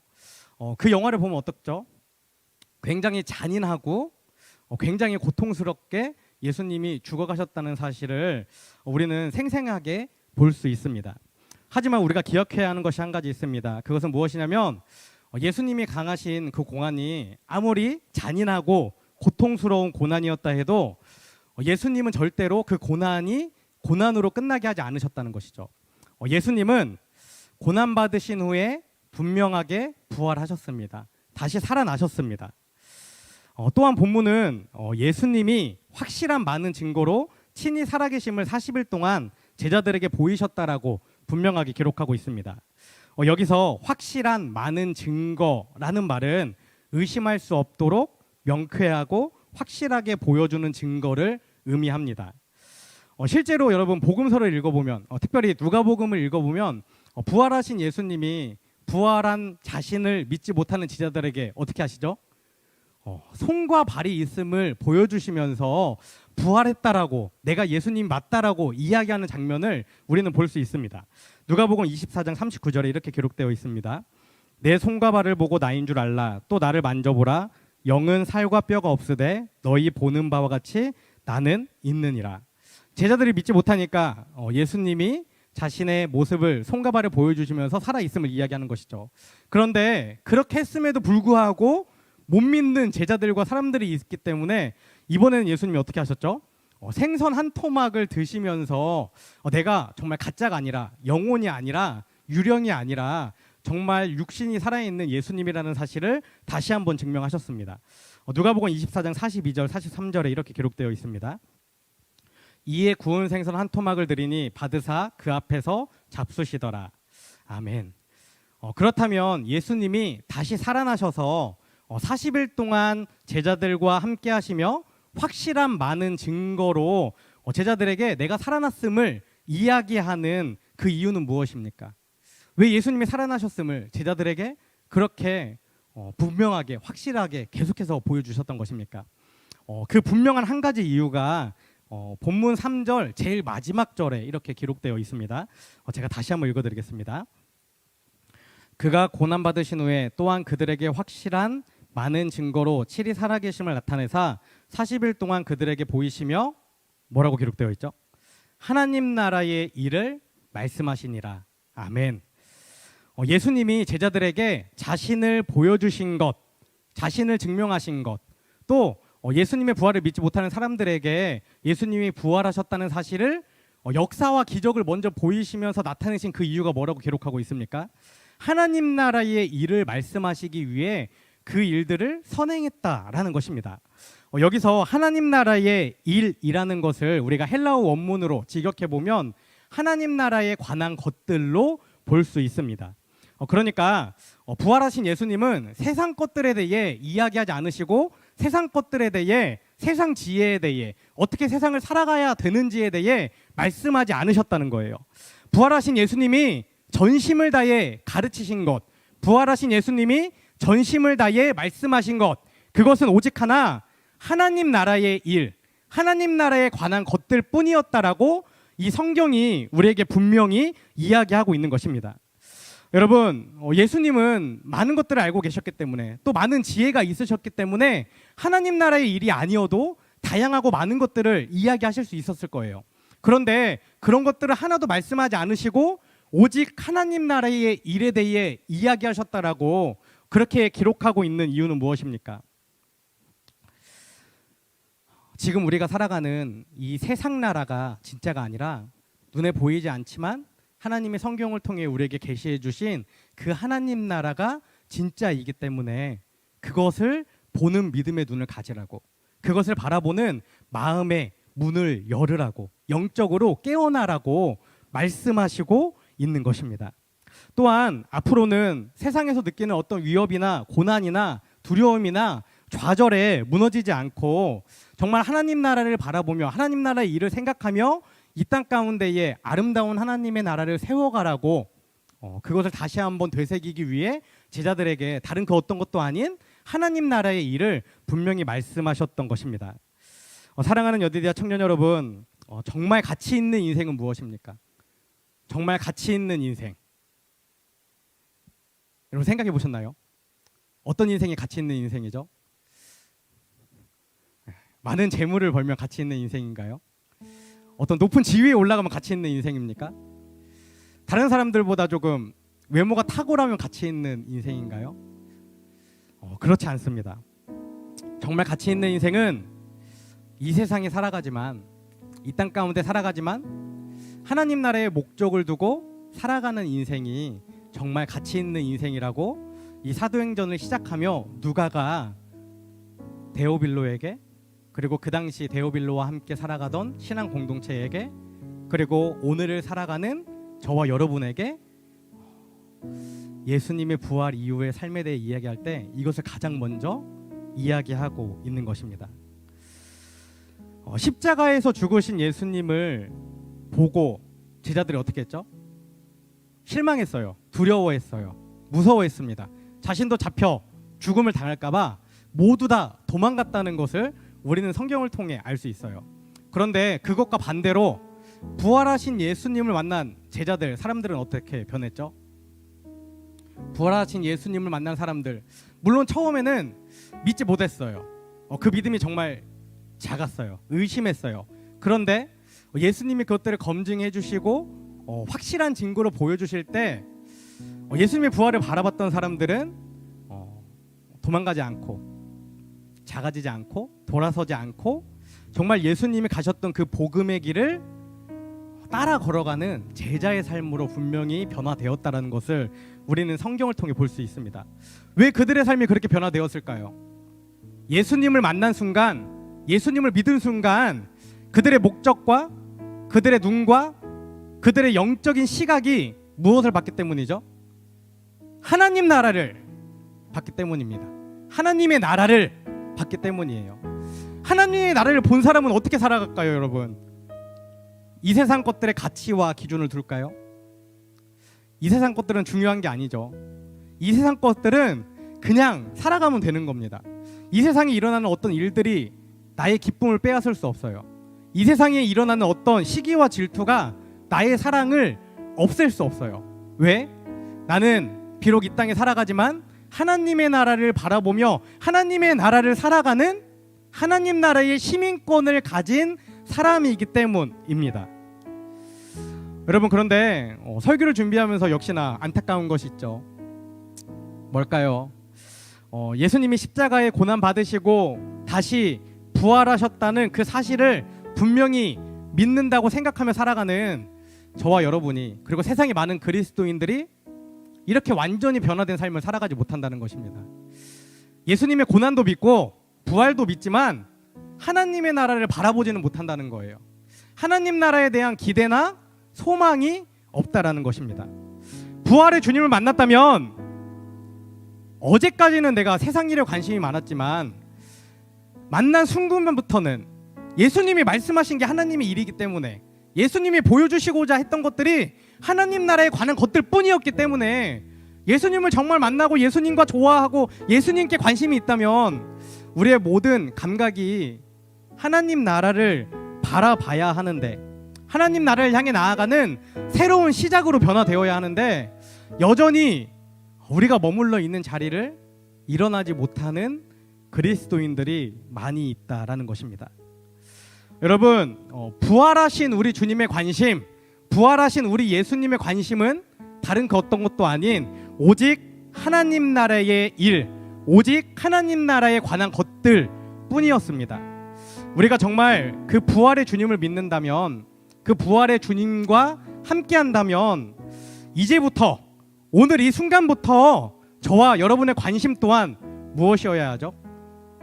그 영화를 보면 어떻죠? 굉장히 잔인하고 굉장히 고통스럽게 예수님이 죽어가셨다는 사실을 우리는 생생하게 볼 수 있습니다. 하지만 우리가 기억해야 하는 것이 한 가지 있습니다. 그것은 무엇이냐면 예수님이 당하신 그 고난이 아무리 잔인하고 고통스러운 고난이었다 해도 예수님은 절대로 그 고난이 고난으로 끝나게 하지 않으셨다는 것이죠. 예수님은 고난받으신 후에 분명하게 부활하셨습니다. 다시 살아나셨습니다. 또한 본문은 예수님이 확실한 많은 증거로 친히 살아계심을 40일 동안 제자들에게 보이셨다라고 분명하게 기록하고 있습니다. 여기서 확실한 많은 증거라는 말은 의심할 수 없도록 명쾌하고 확실하게 보여주는 증거를 의미합니다. 실제로 여러분 복음서를 읽어보면, 특별히 누가복음을 읽어보면 부활하신 예수님이 부활한 자신을 믿지 못하는 제자들에게 어떻게 하시죠? 손과 발이 있음을 보여주시면서 부활했다라고, 내가 예수님 맞다라고 이야기하는 장면을 우리는 볼 수 있습니다. 누가복음 24장 39절에 이렇게 기록되어 있습니다. 내 손과 발을 보고 나인 줄 알라. 또 나를 만져보라. 영은 살과 뼈가 없으되 너희 보는 바와 같이 나는 있느니라. 제자들이 믿지 못하니까 예수님이 자신의 모습을, 손과 발을 보여주시면서 살아있음을 이야기하는 것이죠. 그런데 그렇게 했음에도 불구하고 못 믿는 제자들과 사람들이 있기 때문에 이번에는 예수님이 어떻게 하셨죠? 생선 한 토막을 드시면서 내가 정말 가짜가 아니라, 영혼이 아니라, 유령이 아니라 정말 육신이 살아있는 예수님이라는 사실을 다시 한번 증명하셨습니다. 누가복음 24장 42절 43절에 이렇게 기록되어 있습니다. 이에 구운 생선 한 토막을 드리니 받으사 그 앞에서 잡수시더라. 아멘. 그렇다면 예수님이 다시 살아나셔서 40일 동안 제자들과 함께 하시며 확실한 많은 증거로 제자들에게 내가 살아났음을 이야기하는 그 이유는 무엇입니까? 왜 예수님이 살아나셨음을 제자들에게 그렇게 분명하게, 확실하게 계속해서 보여주셨던 것입니까? 그 분명한 한 가지 이유가 본문 3절 제일 마지막 절에 이렇게 기록되어 있습니다. 제가 다시 한번 읽어드리겠습니다. 그가 고난받으신 후에 또한 그들에게 확실한 많은 증거로 칠이 살아계심을 나타내사 40일 동안 그들에게 보이시며, 뭐라고 기록되어 있죠? 하나님 나라의 일을 말씀하시니라. 아멘. 예수님이 제자들에게 자신을 보여주신 것, 자신을 증명하신 것, 또 예수님의 부활을 믿지 못하는 사람들에게 예수님이 부활하셨다는 사실을 역사와 기적을 먼저 보이시면서 나타내신 그 이유가 뭐라고 기록하고 있습니까? 하나님 나라의 일을 말씀하시기 위해 그 일들을 선행했다라는 것입니다. 여기서 하나님 나라의 일이라는 것을 우리가 헬라어 원문으로 직역해 보면 하나님 나라에 관한 것들로 볼 수 있습니다. 그러니까 부활하신 예수님은 세상 것들에 대해 이야기하지 않으시고 세상 것들에 대해, 세상 지혜에 대해, 어떻게 세상을 살아가야 되는지에 대해 말씀하지 않으셨다는 거예요. 부활하신 예수님이 전심을 다해 가르치신 것, 부활하신 예수님이 전심을 다해 말씀하신 것, 그것은 오직 하나 하나님 나라의 일, 하나님 나라에 관한 것들 뿐이었다라고 이 성경이 우리에게 분명히 이야기하고 있는 것입니다. 여러분, 예수님은 많은 것들을 알고 계셨기 때문에, 또 많은 지혜가 있으셨기 때문에 하나님 나라의 일이 아니어도 다양하고 많은 것들을 이야기하실 수 있었을 거예요. 그런데 그런 것들을 하나도 말씀하지 않으시고 오직 하나님 나라의 일에 대해 이야기하셨다라고 그렇게 기록하고 있는 이유는 무엇입니까? 지금 우리가 살아가는 이 세상 나라가 진짜가 아니라 눈에 보이지 않지만 하나님의 성경을 통해 우리에게 계시해 주신 그 하나님 나라가 진짜이기 때문에 그것을 보는 믿음의 눈을 가지라고, 그것을 바라보는 마음의 문을 열으라고, 영적으로 깨어나라고 말씀하시고 있는 것입니다. 또한 앞으로는 세상에서 느끼는 어떤 위협이나 고난이나 두려움이나 좌절에 무너지지 않고 정말 하나님 나라를 바라보며 하나님 나라의 일을 생각하며 이 땅 가운데에 아름다운 하나님의 나라를 세워가라고 그것을 다시 한번 되새기기 위해 제자들에게 다른 그 어떤 것도 아닌 하나님 나라의 일을 분명히 말씀하셨던 것입니다. 사랑하는 여디디아 청년 여러분, 정말 가치 있는 인생은 무엇입니까? 정말 가치 있는 인생, 여러분 생각해 보셨나요? 어떤 인생이 가치 있는 인생이죠? 많은 재물을 벌면 가치 있는 인생인가요? 어떤 높은 지위에 올라가면 가치 있는 인생입니까? 다른 사람들보다 조금 외모가 탁월하면 가치 있는 인생인가요? 그렇지 않습니다. 정말 가치 있는 인생은 이 세상에 살아가지만, 이 땅 가운데 살아가지만 하나님 나라의 목적을 두고 살아가는 인생이 정말 가치 있는 인생이라고 이 사도행전을 시작하며 누가가 데오빌로에게, 그리고 그 당시 데오빌로와 함께 살아가던 신앙 공동체에게, 그리고 오늘을 살아가는 저와 여러분에게 예수님의 부활 이후의 삶에 대해 이야기할 때 이것을 가장 먼저 이야기하고 있는 것입니다. 십자가에서 죽으신 예수님을 보고 제자들이 어떻게 했죠? 실망했어요. 두려워했어요. 무서워했습니다. 자신도 잡혀 죽음을 당할까 봐 모두 다 도망갔다는 것을 우리는 성경을 통해 알 수 있어요. 그런데 그것과 반대로 부활하신 예수님을 만난 제자들, 사람들은 어떻게 변했죠? 부활하신 예수님을 만난 사람들, 물론 처음에는 믿지 못했어요. 그 믿음이 정말 작았어요. 의심했어요. 그런데 예수님이 그것들을 검증해 주시고 확실한 증거로 보여주실 때 예수님의 부활을 바라봤던 사람들은 도망가지 않고, 작아지지 않고, 돌아서지 않고, 정말 예수님이 가셨던 그 복음의 길을 따라 걸어가는 제자의 삶으로 분명히 변화되었다는 것을 우리는 성경을 통해 볼 수 있습니다. 왜 그들의 삶이 그렇게 변화되었을까요? 예수님을 만난 순간, 예수님을 믿은 순간 그들의 목적과 그들의 눈과 그들의 영적인 시각이 무엇을 봤기 때문이죠? 하나님 나라를 봤기 때문입니다. 하나님의 나라를 봤기 때문이에요. 하나님의 나라를 본 사람은 어떻게 살아갈까요, 여러분? 이 세상 것들의 가치와 기준을 둘까요? 이 세상 것들은 중요한 게 아니죠. 이 세상 것들은 그냥 살아가면 되는 겁니다. 이 세상에 일어나는 어떤 일들이 나의 기쁨을 빼앗을 수 없어요. 이 세상에 일어나는 어떤 시기와 질투가 나의 사랑을 없앨 수 없어요. 왜? 나는 비록 이 땅에 살아가지만 하나님의 나라를 바라보며 하나님의 나라를 살아가는 하나님 나라의 시민권을 가진 사람이기 때문입니다. 여러분, 그런데 설교를 준비하면서 역시나 안타까운 것이 있죠. 뭘까요? 예수님이 십자가에 고난 받으시고 다시 부활하셨다는 그 사실을 분명히 믿는다고 생각하며 살아가는 저와 여러분이, 그리고 세상에 많은 그리스도인들이 이렇게 완전히 변화된 삶을 살아가지 못한다는 것입니다. 예수님의 고난도 믿고 부활도 믿지만 하나님의 나라를 바라보지는 못한다는 거예요. 하나님 나라에 대한 기대나 소망이 없다라는 것입니다. 부활의 주님을 만났다면 어제까지는 내가 세상 일에 관심이 많았지만 만난 순간부터는 예수님이 말씀하신 게 하나님의 일이기 때문에, 예수님이 보여주시고자 했던 것들이 하나님 나라에 관한 것들 뿐이었기 때문에, 예수님을 정말 만나고 예수님과 좋아하고 예수님께 관심이 있다면 우리의 모든 감각이 하나님 나라를 바라봐야 하는데, 하나님 나라를 향해 나아가는 새로운 시작으로 변화되어야 하는데, 여전히 우리가 머물러 있는 자리를 일어나지 못하는 그리스도인들이 많이 있다라는 것입니다. 여러분, 부활하신 우리 주님의 관심, 부활하신 우리 예수님의 관심은 다른 그 어떤 것도 아닌 오직 하나님 나라의 일, 오직 하나님 나라에 관한 것들 뿐이었습니다. 우리가 정말 그 부활의 주님을 믿는다면, 그 부활의 주님과 함께한다면 이제부터, 오늘 이 순간부터 저와 여러분의 관심 또한 무엇이어야 하죠?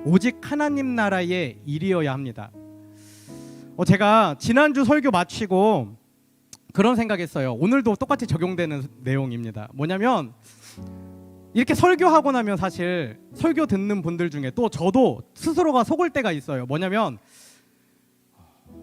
오직 하나님 나라의 일이어야 합니다. 제가 지난주 설교 마치고 그런 생각했어요. 오늘도 똑같이 적용되는 내용입니다. 뭐냐면, 이렇게 설교하고 나면 사실 설교 듣는 분들 중에 또 저도 스스로가 속을 때가 있어요. 뭐냐면,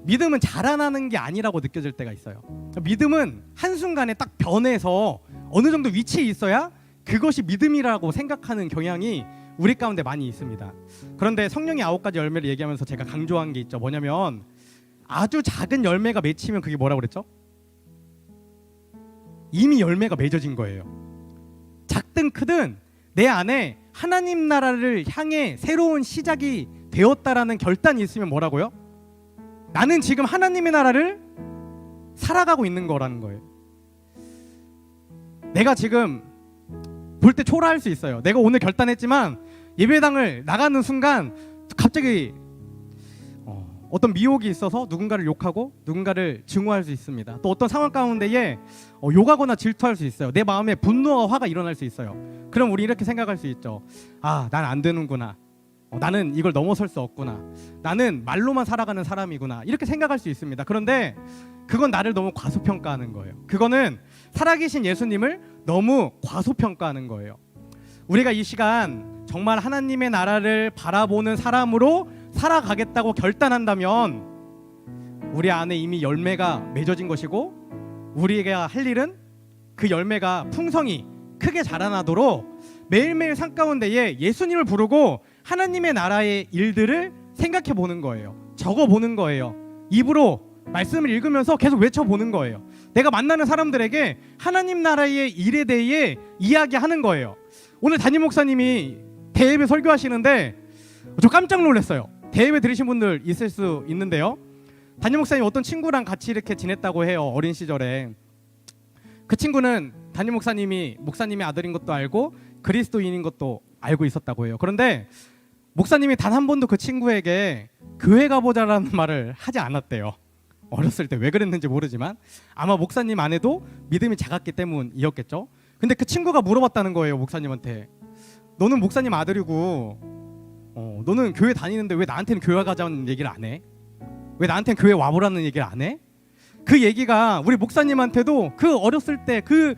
믿음은 자라나는 게 아니라고 느껴질 때가 있어요. 믿음은 한순간에 딱 변해서 어느 정도 위치에 있어야 그것이 믿음이라고 생각하는 경향이 우리 가운데 많이 있습니다. 그런데 성령의 9가지 열매를 얘기하면서 제가 강조한 게 있죠. 뭐냐면, 아주 작은 열매가 맺히면 그게 뭐라고 그랬죠? 이미 열매가 맺어진 거예요. 작든 크든 내 안에 하나님 나라를 향해 새로운 시작이 되었다라는 결단이 있으면 뭐라고요? 나는 지금 하나님의 나라를 살아가고 있는 거라는 거예요. 내가 지금 볼 때 초라할 수 있어요. 내가 오늘 결단했지만 예배당을 나가는 순간 갑자기 어떤 미혹이 있어서 누군가를 욕하고 누군가를 증오할 수 있습니다. 또 어떤 상황 가운데에 욕하거나 질투할 수 있어요. 내 마음에 분노와 화가 일어날 수 있어요. 그럼 우리 이렇게 생각할 수 있죠. 아, 난 안 되는구나. 나는 이걸 넘어설 수 없구나. 나는 말로만 살아가는 사람이구나. 이렇게 생각할 수 있습니다. 그런데 그건 나를 너무 과소평가하는 거예요. 그거는 살아계신 예수님을 너무 과소평가하는 거예요. 우리가 이 시간 정말 하나님의 나라를 바라보는 사람으로 살아가겠다고 결단한다면 우리 안에 이미 열매가 맺어진 것이고, 우리가 할 일은 그 열매가 풍성히 크게 자라나도록 매일매일 삶 가운데에 예수님을 부르고 하나님의 나라의 일들을 생각해 보는 거예요. 적어 보는 거예요. 입으로 말씀을 읽으면서 계속 외쳐보는 거예요. 내가 만나는 사람들에게 하나님 나라의 일에 대해 이야기하는 거예요. 오늘 담임 목사님이 대예배 설교하시는데 저 깜짝 놀랐어요. 대예배 들으신 분들 있을 수 있는데요, 담임 목사님 어떤 친구랑 같이 이렇게 지냈다고 해요. 어린 시절에. 그 친구는 담임 목사님이 목사님의 아들인 것도 알고 그리스도인인 것도 알고 있었다고 해요. 그런데 목사님이 단 한 번도 그 친구에게 교회 가보자라는 말을 하지 않았대요. 어렸을 때 왜 그랬는지 모르지만 아마 목사님 안에도 믿음이 작았기 때문이었겠죠. 근데 그 친구가 물어봤다는 거예요, 목사님한테. 너는 목사님 아들이고 너는 교회 다니는데 왜 나한테는 교회 가자는 얘기를 안 해? 왜 나한테는 교회 와보라는 얘기를 안 해? 그 얘기가 우리 목사님한테도 그 어렸을 때 그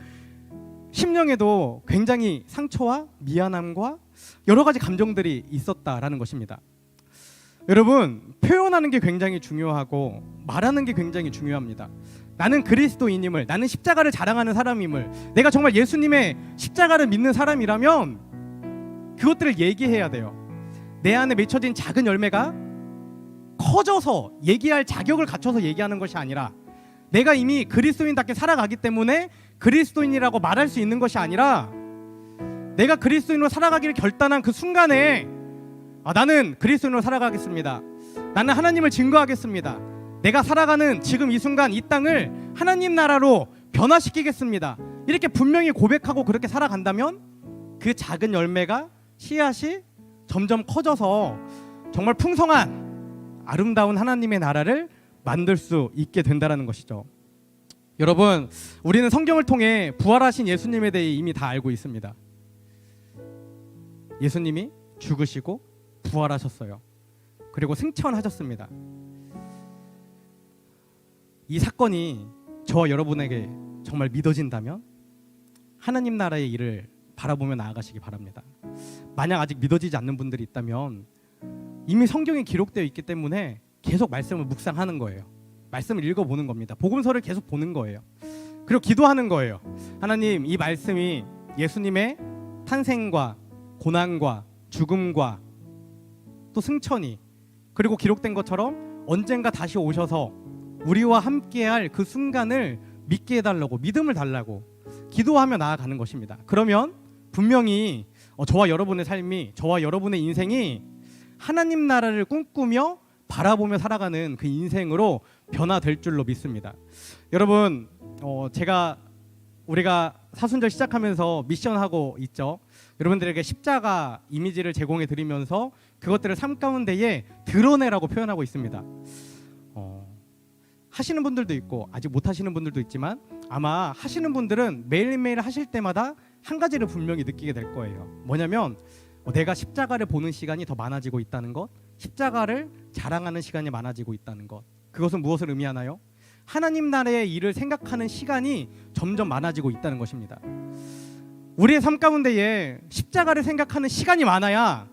심령에도 굉장히 상처와 미안함과 여러 가지 감정들이 있었다라는 것입니다. 여러분, 표현하는 게 굉장히 중요하고 말하는 게 굉장히 중요합니다. 나는 그리스도인임을, 나는 십자가를 자랑하는 사람임을, 내가 정말 예수님의 십자가를 믿는 사람이라면 그것들을 얘기해야 돼요. 내 안에 맺혀진 작은 열매가 커져서 얘기할 자격을 갖춰서 얘기하는 것이 아니라, 내가 이미 그리스도인답게 살아가기 때문에 그리스도인이라고 말할 수 있는 것이 아니라, 내가 그리스도인으로 살아가기를 결단한 그 순간에 나는 그리스도인으로 살아가겠습니다. 나는 하나님을 증거하겠습니다. 내가 살아가는 지금 이 순간 이 땅을 하나님 나라로 변화시키겠습니다. 이렇게 분명히 고백하고 그렇게 살아간다면 그 작은 열매가 씨앗이 점점 커져서 정말 풍성한 아름다운 하나님의 나라를 만들 수 있게 된다는 것이죠. 여러분, 우리는 성경을 통해 부활하신 예수님에 대해 이미 다 알고 있습니다. 예수님이 죽으시고 부활하셨어요. 그리고 승천하셨습니다. 이 사건이 저와 여러분에게 정말 믿어진다면 하나님 나라의 일을 바라보며 나아가시기 바랍니다. 만약 아직 믿어지지 않는 분들이 있다면 이미 성경에 기록되어 있기 때문에 계속 말씀을 묵상하는 거예요. 말씀을 읽어보는 겁니다. 복음서를 계속 보는 거예요. 그리고 기도하는 거예요. 하나님, 이 말씀이 예수님의 탄생과 고난과 죽음과 또 승천이 그리고 기록된 것처럼 언젠가 다시 오셔서 우리와 함께할 그 순간을 믿게 해달라고, 믿음을 달라고 기도하며 나아가는 것입니다. 그러면 분명히 저와 여러분의 삶이, 저와 여러분의 인생이 하나님 나라를 꿈꾸며 바라보며 살아가는 그 인생으로 변화될 줄로 믿습니다. 여러분, 우리가 사순절 시작하면서 미션하고 있죠. 여러분들에게 십자가 이미지를 제공해 드리면서 그것들을 삶 가운데에 드러내라고 표현하고 있습니다. 하시는 분들도 있고 아직 못 하시는 분들도 있지만 아마 하시는 분들은 매일매일 하실 때마다 한 가지를 분명히 느끼게 될 거예요. 뭐냐면 내가 십자가를 보는 시간이 더 많아지고 있다는 것, 십자가를 자랑하는 시간이 많아지고 있다는 것. 그것은 무엇을 의미하나요? 하나님 나라의 일을 생각하는 시간이 점점 많아지고 있다는 것입니다. 우리의 삶 가운데에 십자가를 생각하는 시간이 많아야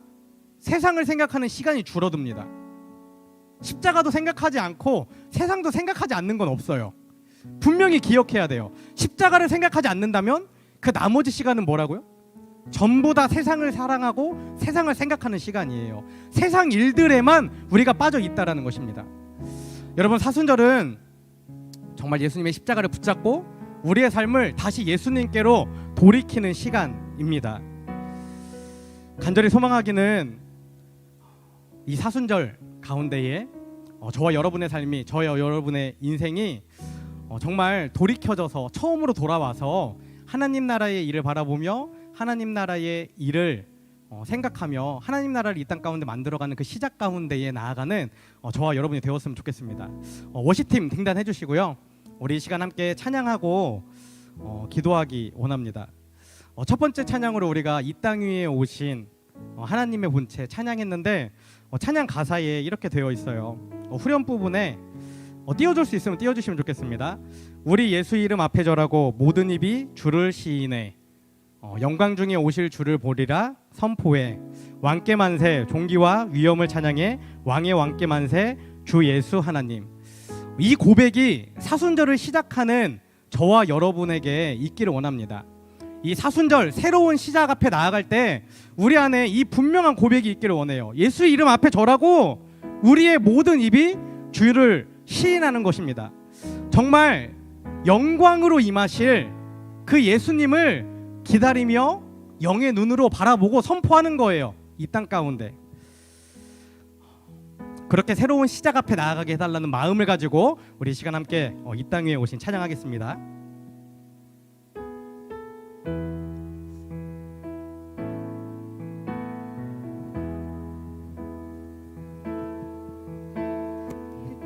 세상을 생각하는 시간이 줄어듭니다. 십자가도 생각하지 않고 세상도 생각하지 않는 건 없어요. 분명히 기억해야 돼요. 십자가를 생각하지 않는다면 그 나머지 시간은 뭐라고요? 전부 다 세상을 사랑하고 세상을 생각하는 시간이에요. 세상 일들에만 우리가 빠져 있다라는 것입니다. 여러분, 사순절은 정말 예수님의 십자가를 붙잡고 우리의 삶을 다시 예수님께로 돌이키는 시간입니다. 간절히 소망하기는 이 사순절 가운데에 저와 여러분의 삶이, 저와 여러분의 인생이 정말 돌이켜져서 처음으로 돌아와서 하나님 나라의 일을 바라보며 하나님 나라의 일을 생각하며 하나님 나라를 이 땅 가운데 만들어가는 그 시작 가운데에 나아가는 저와 여러분이 되었으면 좋겠습니다. 워시팀 등단해 주시고요. 우리 이 시간 함께 찬양하고 기도하기 원합니다. 첫 번째 찬양으로 우리가 이 땅 위에 오신 하나님의 본체 찬양했는데 찬양 가사에 이렇게 되어 있어요. 후렴 부분에 띄워줄 수 있으면 띄워주시면 좋겠습니다. 우리 예수 이름 앞에 절하고 모든 입이 주를 시인해 영광 중에 오실 주를 보리라 선포해 왕께 만세 존귀와 위엄을 찬양해 왕의 왕께 만세 주 예수 하나님. 이 고백이 사순절을 시작하는 저와 여러분에게 있기를 원합니다. 이 사순절 새로운 시작 앞에 나아갈 때 우리 안에 이 분명한 고백이 있기를 원해요. 예수 이름 앞에 절하고 우리의 모든 입이 주를 시인하는 것입니다. 정말 영광으로 임하실 그 예수님을 기다리며 영의 눈으로 바라보고 선포하는 거예요. 이 땅 가운데. 그렇게 새로운 시작 앞에 나아가게 해달라는 마음을 가지고 우리 이 시간 함께 이 땅 위에 오신 찬양하겠습니다.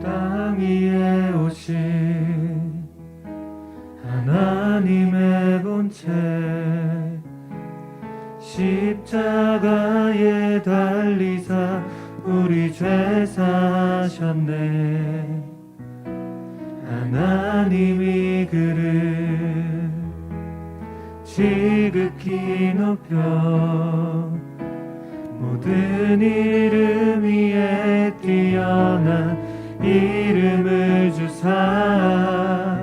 땅 위에 오신 하나님의 본체 십자가에 달리사 우리 죄 사셨네. 하나님이 그를 지극히 높여 모든 이름 위에 뛰어난 이름을 주사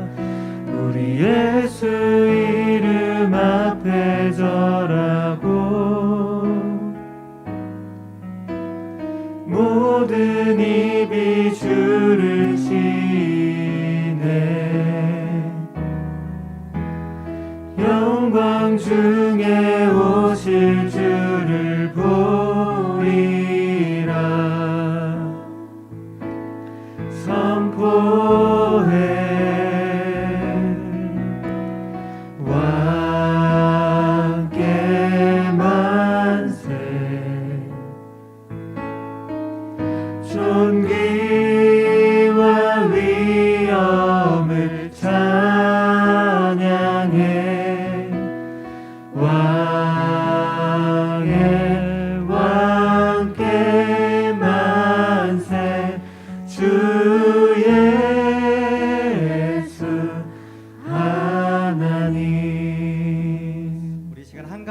우리 예수 이름 앞에 절하고 모든 입이 주를 시인해 영광 중에 오실 주를 보리라 선포해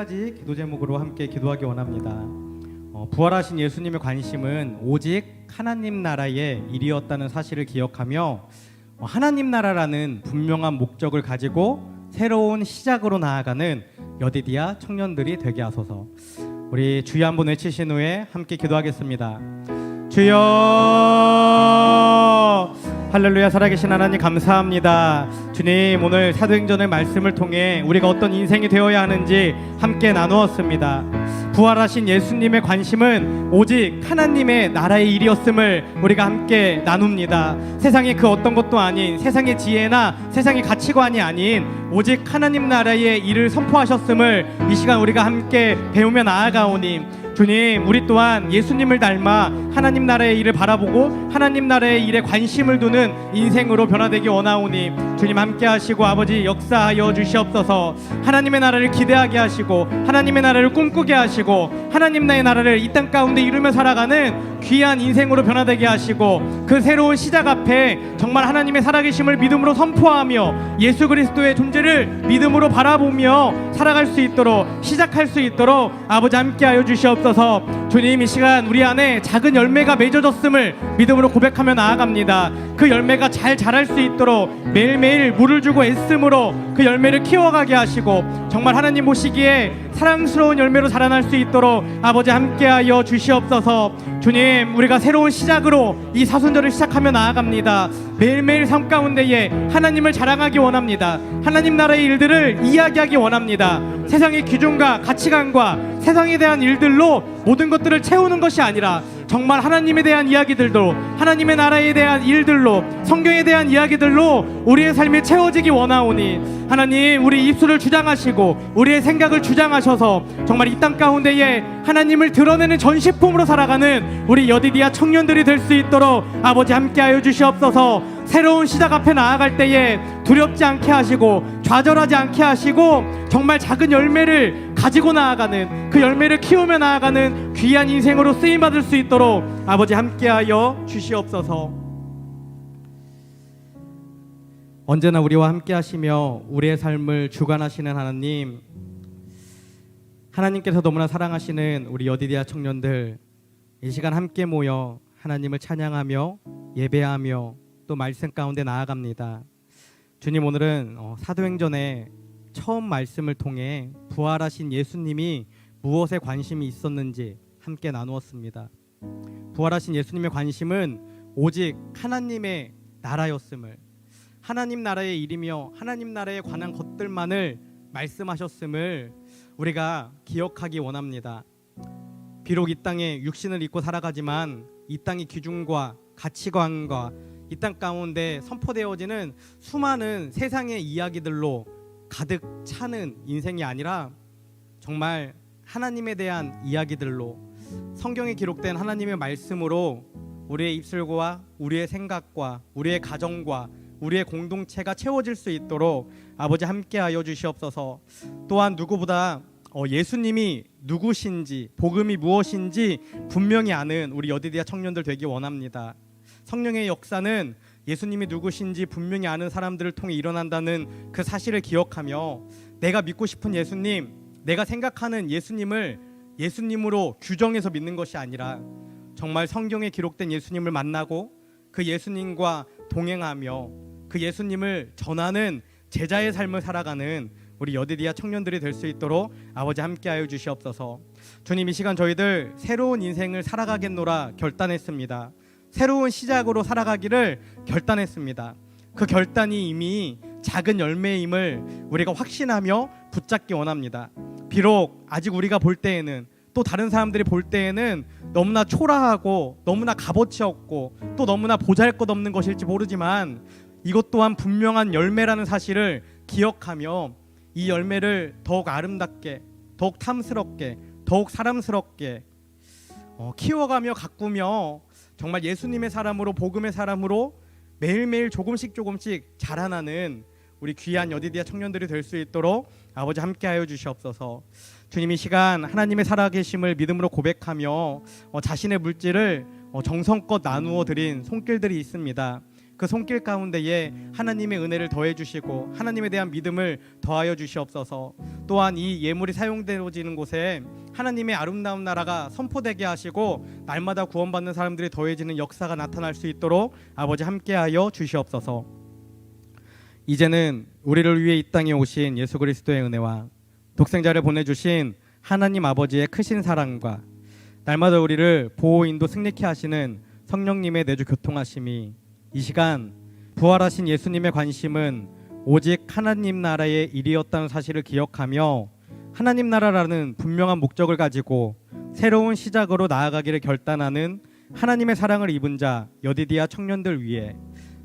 가지 기도 제목으로 함께 기도하기 원합니다. 부활하신 예수님의 관심은 오직 하나님 나라의 일이었다는 사실을 기억하며 하나님 나라라는 분명한 목적을 가지고 새로운 시작으로 나아가는 여디디아 청년들이 되게 하소서. 우리 주여 한번 외치신 후에 함께 기도하겠습니다. 주여, 할렐루야. 살아계신 하나님 감사합니다. 주님, 오늘 사도행전의 말씀을 통해 우리가 어떤 인생이 되어야 하는지 함께 나누었습니다. 부활하신 예수님의 관심은 오직 하나님의 나라의 일이었음을 우리가 함께 나눕니다. 세상의 그 어떤 것도 아닌, 세상의 지혜나 세상의 가치관이 아닌 오직 하나님 나라의 일을 선포하셨음을 이 시간 우리가 함께 배우며 나아가오니, 주님, 우리 또한 예수님을 닮아 하나님 나라의 일을 바라보고 하나님 나라의 일에 관심을 두는 인생으로 변화되기 원하오니, 주님 함께 하시고 아버지 역사하여 주시옵소서. 하나님의 나라를 기대하게 하시고 하나님의 나라를 꿈꾸게 하시고 하나님의 나라를 이 땅 가운데 이루며 살아가는 귀한 인생으로 변화되게 하시고, 그 새로운 시작 앞에 정말 하나님의 살아계심을 믿음으로 선포하며 예수 그리스도의 존재를 믿음으로 바라보며 살아갈 수 있도록, 시작할 수 있도록 아버지 함께하여 주시옵소서. 주님, 이 시간 우리 안에 작은 열매가 맺어졌음을 믿음으로 고백하며 나아갑니다. 그 열매가 잘 자랄 수 있도록 매일매일 물을 주고 애씀으로 그 열매를 키워가게 하시고 정말 하나님 보시기에 사랑스러운 열매로 자라날 수 있도록 아버지 함께하여 주시옵소서. 주님, 우리가 새로운 시작으로 이 사순절을 시작하며 나아갑니다. 매일매일 삶 가운데에 하나님을 자랑하기 원합니다. 하나님 나라의 일들을 이야기하기 원합니다. 세상의 기준과 가치관과 세상에 대한 일들로 모든 것들을 채우는 것이 아니라 정말 하나님에 대한 이야기들도, 하나님의 나라에 대한 일들로, 성경에 대한 이야기들로 우리의 삶이 채워지기 원하오니, 하나님 우리 입술을 주장하시고 우리의 생각을 주장하셔서 정말 이 땅 가운데에 하나님을 드러내는 전시품으로 살아가는 우리 여디디아 청년들이 될 수 있도록 아버지 함께하여 주시옵소서. 새로운 시작 앞에 나아갈 때에 두렵지 않게 하시고 좌절하지 않게 하시고 정말 작은 열매를 가지고 나아가는, 그 열매를 키우며 나아가는 귀한 인생으로 쓰임받을 수 있도록 아버지 함께하여 주시옵소서. 언제나 우리와 함께 하시며 우리의 삶을 주관하시는 하나님, 하나님께서 너무나 사랑하시는 우리 여디디아 청년들, 이 시간 함께 모여 하나님을 찬양하며 예배하며 또 말씀 가운데 나아갑니다. 주님, 오늘은 사도행전의 처음 말씀을 통해 부활하신 예수님이 무엇에 관심이 있었는지 함께 나누었습니다. 부활하신 예수님의 관심은 오직 하나님의 나라였음을, 하나님 나라의 일이며 하나님 나라에 관한 것들만을 말씀하셨음을 우리가 기억하기 원합니다. 비록 이 땅에 육신을 입고 살아가지만 이 땅의 기준과 가치관과 이 땅 가운데 선포되어지는 수많은 세상의 이야기들로 가득 차는 인생이 아니라 정말 하나님에 대한 이야기들로, 성경에 기록된 하나님의 말씀으로 우리의 입술과 우리의 생각과 우리의 가정과 우리의 공동체가 채워질 수 있도록 아버지 함께하여 주시옵소서. 또한 누구보다 예수님이 누구신지, 복음이 무엇인지 분명히 아는 우리 여디디아 청년들 되기 원합니다. 성령의 역사는 예수님이 누구신지 분명히 아는 사람들을 통해 일어난다는 그 사실을 기억하며 내가 믿고 싶은 예수님, 내가 생각하는 예수님을 예수님으로 규정해서 믿는 것이 아니라 정말 성경에 기록된 예수님을 만나고 그 예수님과 동행하며 그 예수님을 전하는 제자의 삶을 살아가는 우리 여디디아 청년들이 될 수 있도록 아버지 함께하여 주시옵소서. 주님, 이 시간 저희들 새로운 인생을 살아가겠노라 결단했습니다. 새로운 시작으로 살아가기를 결단했습니다. 그 결단이 이미 작은 열매임을 우리가 확신하며 붙잡기 원합니다. 비록 아직 우리가 볼 때에는, 또 다른 사람들이 볼 때에는 너무나 초라하고 너무나 값어치 없고 또 너무나 보잘것없는 것일지 모르지만 이것 또한 분명한 열매라는 사실을 기억하며 이 열매를 더욱 아름답게, 더욱 탐스럽게, 더욱 사람스럽게 키워가며 가꾸며 정말 예수님의 사람으로, 복음의 사람으로 매일매일 조금씩 자라나는 우리 귀한 여디디아 청년들이 될 수 있도록 아버지 함께하여 주시옵소서. 주님, 이 시간 하나님의 살아계심을 믿음으로 고백하며 자신의 물질을 정성껏 나누어 드린 손길들이 있습니다. 그 손길 가운데에 하나님의 은혜를 더해 주시고 하나님에 대한 믿음을 더하여 주시옵소서. 또한 이 예물이 사용되어지는 곳에 하나님의 아름다운 나라가 선포되게 하시고 날마다 구원받는 사람들이 더해지는 역사가 나타날 수 있도록 아버지 함께하여 주시옵소서. 이제는 우리를 위해 이 땅에 오신 예수 그리스도의 은혜와 독생자를 보내주신 하나님 아버지의 크신 사랑과 날마다 우리를 보호 인도 승리케 하시는 성령님의 내주 교통하심이 이 시간 부활하신 예수님의 관심은 오직 하나님 나라의 일이었다는 사실을 기억하며 하나님 나라라는 분명한 목적을 가지고 새로운 시작으로 나아가기를 결단하는 하나님의 사랑을 입은 자 여디디아 청년들 위해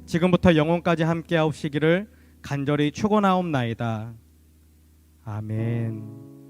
지금부터 영원까지 함께하옵시기를 간절히 축원하옵나이다. 아멘.